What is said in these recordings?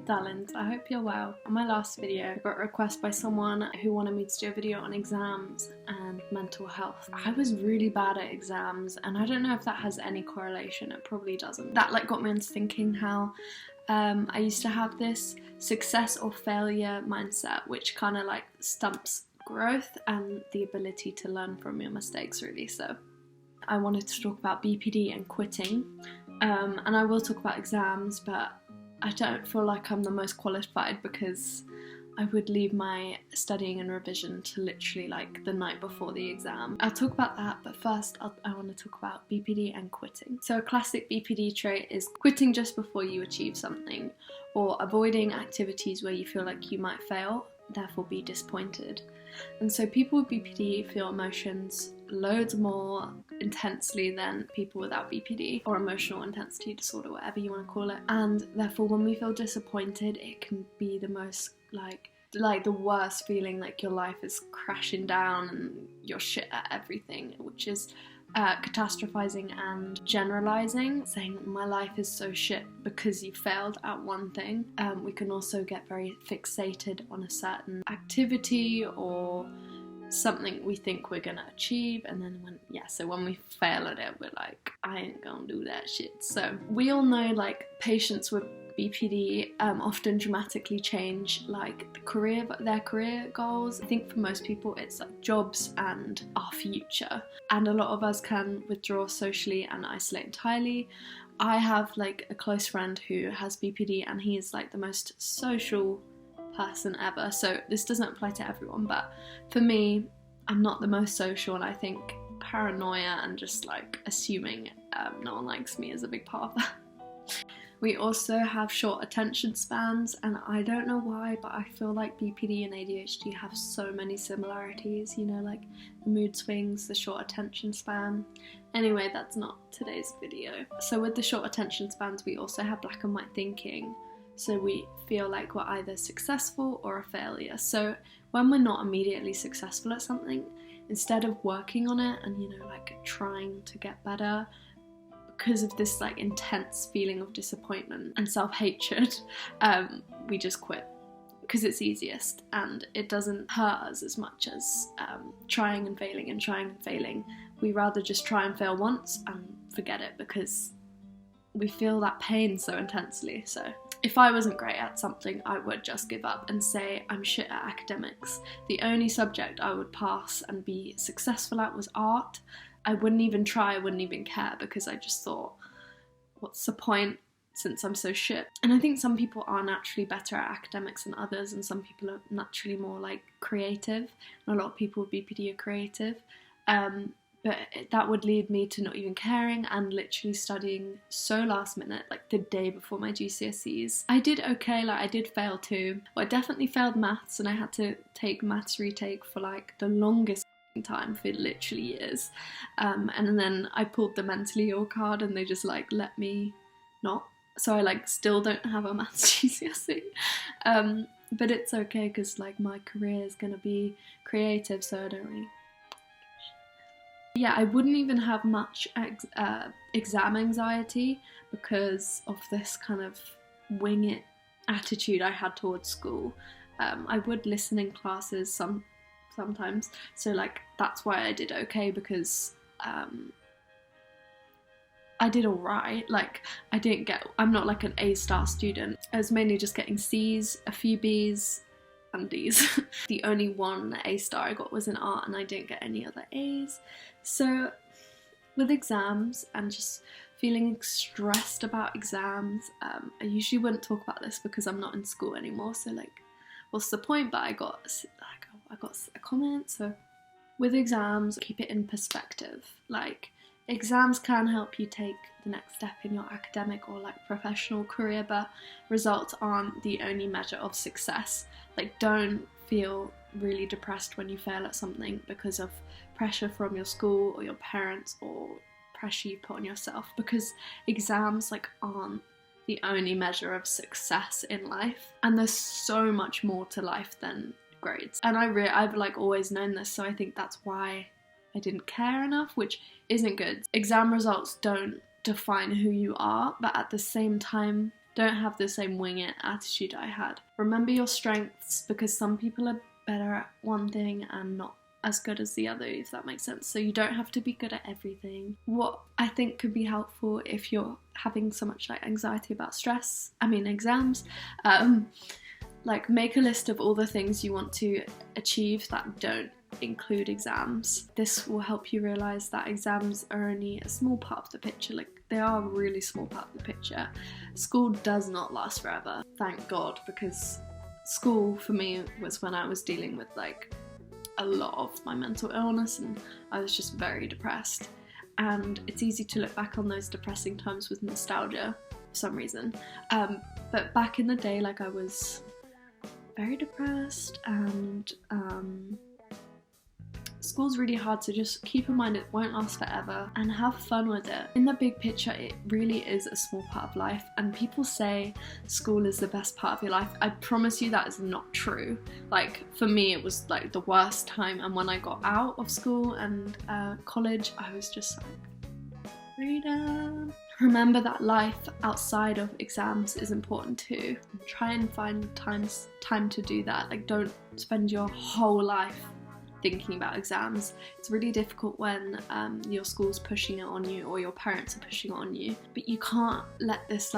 Hey darlings, I hope you're well. On my last video, I got a request by someone who wanted me to do a video on exams and mental health. I was really bad at exams and I don't know if that has any correlation, it probably doesn't. That got me into thinking how I used to have this success or failure mindset which kind of stumps growth and the ability to learn from your mistakes really. So I wanted to talk about BPD and quitting, and I will talk about exams, but I don't feel like I'm the most qualified because I would leave my studying and revision to literally the night before the exam. I'll talk about that, but first I want to talk about BPD and quitting. So a classic BPD trait is quitting just before you achieve something, or avoiding activities where you feel like you might fail, therefore be disappointed. And so people with BPD feel emotions loads more intensely than people without BPD, or emotional intensity disorder, whatever you want to call it. And therefore when we feel disappointed, it can be the most the worst feeling, like your life is crashing down and you're shit at everything, which is catastrophizing and generalizing, saying my life is so shit because you failed at one thing. We can also get very fixated on a certain activity or something we think we're gonna achieve, and then when we fail at it, we're like, I ain't gonna do that shit. So we all know patients with BPD often dramatically change their career goals. I think for most people it's jobs and our future, and a lot of us can withdraw socially and isolate entirely. I have a close friend who has BPD and he is the most social person ever, so this doesn't apply to everyone, but for me, I'm not the most social, and I think paranoia and just assuming no one likes me is a big part of that. We also have short attention spans, and I don't know why, but I feel like BPD and ADHD have so many similarities, the mood swings, the short attention span. Anyway, that's not today's video. So with the short attention spans, we also have black and white thinking. So we feel like we're either successful or a failure. So when we're not immediately successful at something, instead of working on it and trying to get better, because of this intense feeling of disappointment and self-hatred, we just quit because it's easiest and it doesn't hurt us as much as trying and failing. We rather just try and fail once and forget it because we feel that pain so intensely. So if I wasn't great at something, I would just give up and say I'm shit at academics. The only subject I would pass and be successful at was art. I wouldn't even try, I wouldn't even care, because I just thought, what's the point since I'm so shit? And I think some people are naturally better at academics than others, and some people are naturally more creative, and a lot of people with BPD are creative. But that would lead me to not even caring and literally studying so last minute, the day before my GCSEs. I did okay, I did fail too. Well, I definitely failed maths, and I had to take maths retake for the longest time, for literally years. And then I pulled the mentally ill card and they just let me not. So I still don't have a maths GCSE. But it's okay because my career is gonna be creative, so I don't really. Yeah, I wouldn't even have much exam anxiety because of this kind of wing it attitude I had towards school. I would listen in classes sometimes, so that's why I did okay, because I did alright. I'm not an A-star student. I was mainly just getting C's, a few B's and D's. The only one A-star I got was in art, and I didn't get any other A's. So with exams and just feeling stressed about exams, I usually wouldn't talk about this because I'm not in school anymore, so what's the point? But I got a comment. So with exams, keep it in perspective. Exams can help you take the next step in your academic or professional career, but results aren't the only measure of success. Don't feel really depressed when you fail at something because of pressure from your school or your parents or pressure you put on yourself, because exams aren't the only measure of success in life, and there's so much more to life than grades. And I've always known this, so I think that's why I didn't care enough, which isn't good. Exam results don't define who you are, but at the same time Don't have the same wing it attitude I had. Remember your strengths, because some people are better at one thing and not as good as the other, if that makes sense. So you don't have to be good at everything. What I think could be helpful if you're having so much like anxiety about exams, like make a list of all the things you want to achieve that don't include exams. This will help you realize that exams are only a small part of the picture. Like, they are a really small part of the picture. School does not last forever, thank God, because school for me was when I was dealing with like a lot of my mental illness and I was just very depressed. And it's easy to look back on those depressing times with nostalgia for some reason. But back in the day, like, I was very depressed, and school's really hard, so just keep in mind it won't last forever and have fun with it. In the big picture, it really is a small part of life, and people say school is the best part of your life. I promise you that is not true. Like, for me it was like the worst time, and when I got out of school and college, I was just like, freedom. Remember that life outside of exams is important too. Try and find time to do that. Like, don't spend your whole life thinking about exams. It's really difficult when your school's pushing it on you or your parents are pushing it on you, but you can't let this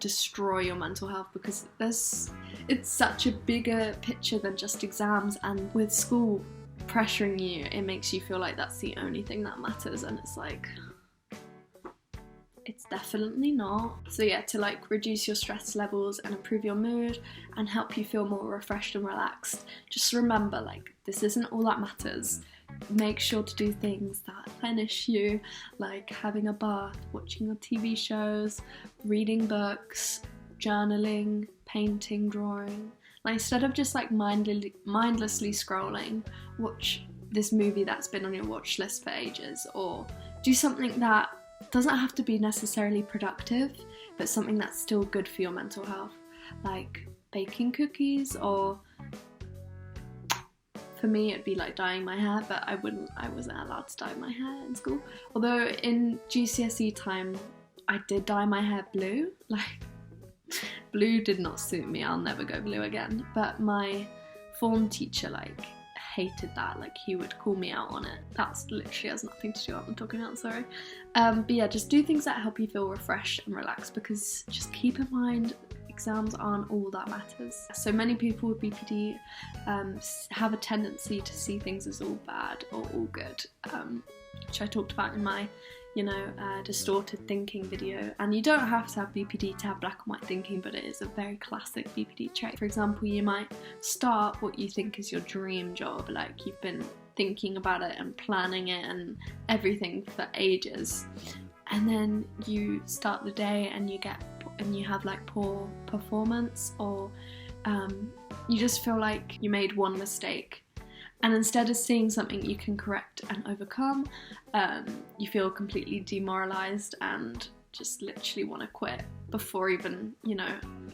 destroy your mental health, because it's such a bigger picture than just exams, and with school pressuring you, it makes you feel like that's the only thing that matters, and it's like, it's definitely not. So yeah, to like reduce your stress levels and improve your mood and help you feel more refreshed and relaxed, just remember, like, this isn't all that matters. Make sure to do things that replenish you, like having a bath, watching your TV shows, reading books, journaling, painting, drawing. Like, instead of just like mindlessly scrolling, watch this movie that's been on your watch list for ages, or do something that doesn't have to be necessarily productive, but something that's still good for your mental health, like baking cookies, or for me it'd be like dyeing my hair, but I wasn't allowed to dye my hair in school. Although in GCSE time I did dye my hair blue. Like, blue did not suit me, I'll never go blue again. But my form teacher like hated that, like he would call me out on it. That's literally has nothing to do with what I'm talking about, sorry. But yeah, just do things that help you feel refreshed and relaxed, because just keep in mind, exams aren't all that matters. So many people with BPD have a tendency to see things as all bad or all good, which I talked about in my distorted thinking video. And you don't have to have BPD to have black and white thinking, but it is a very classic BPD trait. For example, you might start what you think is your dream job, like you've been thinking about it and planning it and everything for ages, and then you start the day and you have like poor performance, or you just feel like you made one mistake. And instead of seeing something you can correct and overcome, you feel completely demoralised and just literally want to quit before even,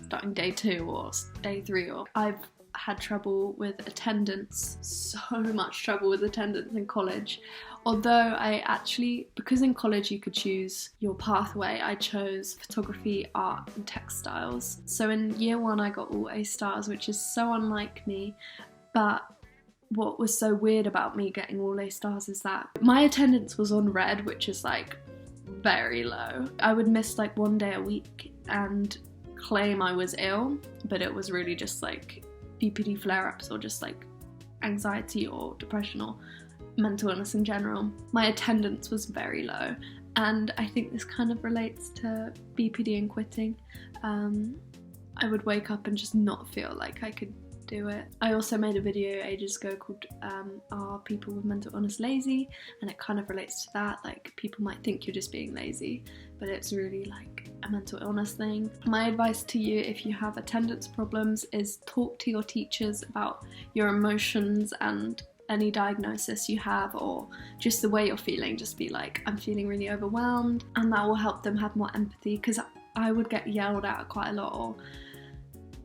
starting day 2 or day 3. Or I've had trouble with attendance, so much trouble with attendance in college. Although because in college you could choose your pathway, I chose photography, art and textiles. So in year 1 I got all A stars, which is so unlike me, but what was so weird about me getting all A stars is that my attendance was on red, which is like very low. I would miss like 1 day a week and claim I was ill, but it was really just like BPD flare-ups or just like anxiety or depression or mental illness in general. My attendance was very low, and I think this kind of relates to BPD and quitting. I would wake up and just not feel like I could do it. I also made a video ages ago called Are People with Mental Illness Lazy? And it kind of relates to that. Like, people might think you're just being lazy, but it's really like a mental illness thing. My advice to you, if you have attendance problems, is talk to your teachers about your emotions and any diagnosis you have, or just the way you're feeling. Just be like, I'm feeling really overwhelmed, and that will help them have more empathy, because I would get yelled at quite a lot or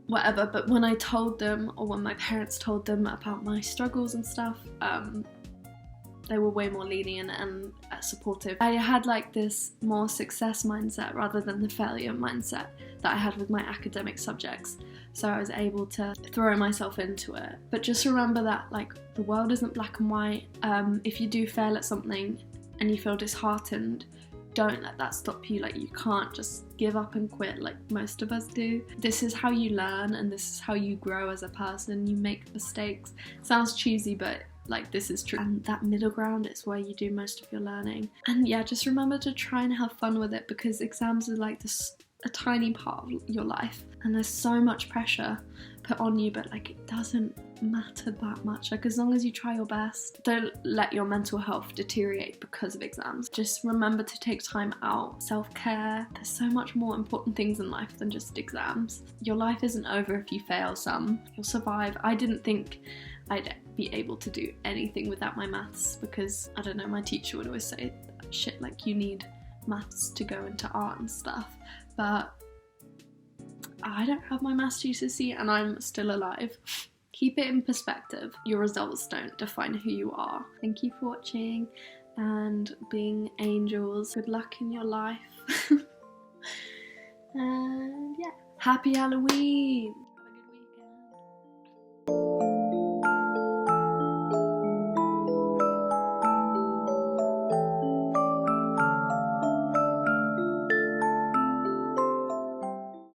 whatever, but when I told them, or when my parents told them about my struggles and stuff, they were way more lenient and supportive. I had like this more success mindset rather than the failure mindset that I had with my academic subjects. So I was able to throw myself into it. But just remember that like the world isn't black and white. If you do fail at something and you feel disheartened, don't let that stop you. Like, you can't just give up and quit like most of us do. This is how you learn, and this is how you grow as a person. You make mistakes. Sounds cheesy, but like, this is true. And that middle ground is where you do most of your learning. And yeah, just remember to try and have fun with it, because exams are like this a tiny part of your life, and there's so much pressure put on you, but like, it doesn't matter that much. Like, as long as you try your best, don't let your mental health deteriorate because of exams. Just remember to take time out. Self-care. There's so much more important things in life than just exams. Your life isn't over if you fail some. You'll survive. I didn't think I'd be able to do anything without my maths, because I don't know, my teacher would always say shit like, you need maths to go into art and stuff, but I don't have my maths GCSE and I'm still alive. Keep it in perspective. Your results don't define who you are. Thank you for watching and being angels. Good luck in your life. And yeah, happy Halloween!